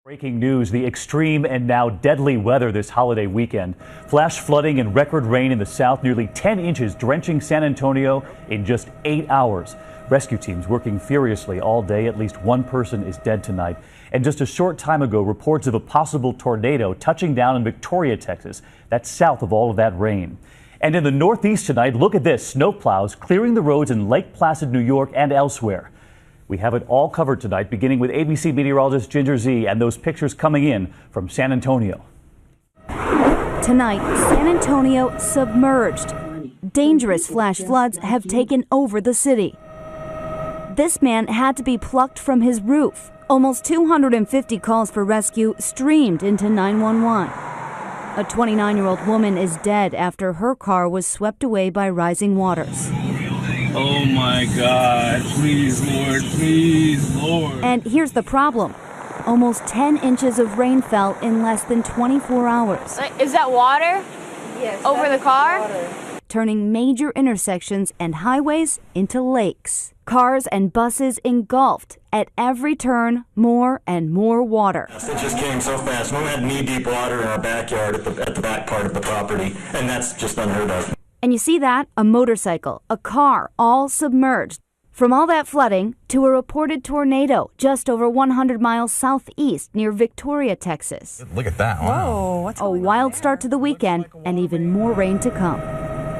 Breaking news, the extreme and now deadly weather this holiday weekend. Flash flooding and record rain in the south, nearly 10 inches drenching San Antonio in just 8 hours. Rescue teams working furiously all day. At least one person is dead tonight. And just a short time ago, reports of a possible tornado touching down in Victoria, Texas. That's south of all of that rain. And in the northeast tonight, look at this. Snowplows clearing the roads in Lake Placid, New York and elsewhere. We have it all covered tonight, beginning with ABC meteorologist Ginger Z and those pictures coming in from San Antonio. Tonight, San Antonio submerged. Dangerous flash floods have taken over the city. This man had to be plucked from his roof. Almost 250 calls for rescue streamed into 911. A 29-year-old woman is dead after her car was swept away by rising waters. Oh my God, please, Lord, please, Lord. And here's the problem. Almost 10 inches of rain fell in less than 24 hours. Is that water? Yes. Over the car? Water. Turning major intersections and highways into lakes. Cars and buses engulfed. At every turn, more and more water. It just came so fast. We had knee-deep water in our backyard at the back part of the property, and that's just unheard of. And you see that? A motorcycle, a car, all submerged. From all that flooding to a reported tornado just over 100 miles southeast near Victoria, Texas. Look at that. Wow. Whoa, what's A wild start to the weekend and even more rain to come.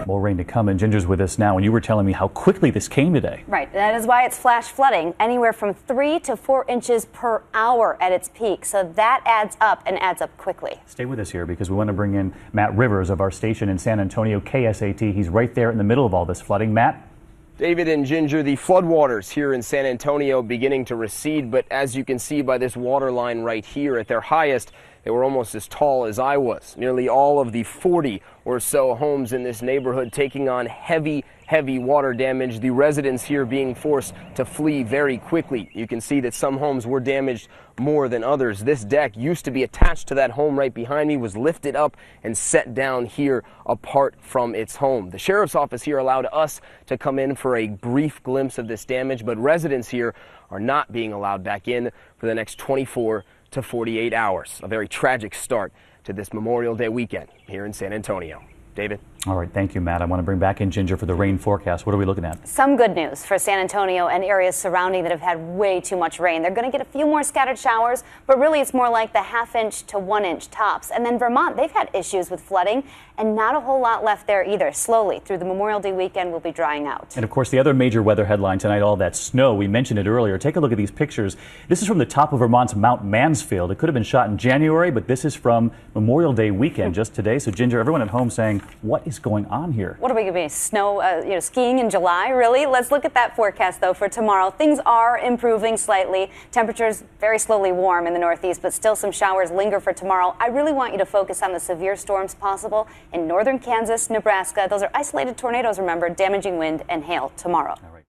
More rain to come, and Ginger's with us now, and you were telling me how quickly this came today. Right, that is why it's flash flooding, anywhere from 3 to 4 inches per hour at its peak. So that adds up and adds up quickly. Stay with us here because we want to bring in Matt Rivers of our station in San Antonio, KSAT. He's right there in the middle of all this flooding. Matt? David and Ginger, the floodwaters here in San Antonio beginning to recede, but as you can see by this water line right here, at their highest, they were almost as tall as I was. Nearly all of the 40 or so homes in this neighborhood taking on heavy water damage. The residents here being forced to flee very quickly. You can see that some homes were damaged more than others. This deck used to be attached to that home right behind me, was lifted up and set down here apart from its home. The sheriff's office here allowed us to come in for a brief glimpse of this damage, but residents here are not being allowed back in for the next 24 to 48 hours. A very tragic start to this Memorial Day weekend here in San Antonio. David? All right, thank you, Matt. I want to bring back in Ginger for the rain forecast. What are we looking at? Some good news for San Antonio and areas surrounding that have had way too much rain. They're going to get a few more scattered showers, but really it's more like the ½ to 1 inch tops. And then Vermont, they've had issues with flooding and not a whole lot left there either. Slowly through the Memorial Day weekend will be drying out. And of course, the other major weather headline tonight, all that snow. We mentioned it earlier. Take a look at these pictures. This is from the top of Vermont's Mount Mansfield. It could have been shot in January, but this is from Memorial Day weekend just today. So Ginger, everyone at home saying, what is going on here? What are we going to be? Snow, skiing in July? Really? Let's look at that forecast, though, for tomorrow. Things are improving slightly. Temperatures very slowly warm in the northeast, but still some showers linger for tomorrow. I really want you to focus on the severe storms possible in northern Kansas, Nebraska. Those are isolated tornadoes, remember, damaging wind and hail tomorrow.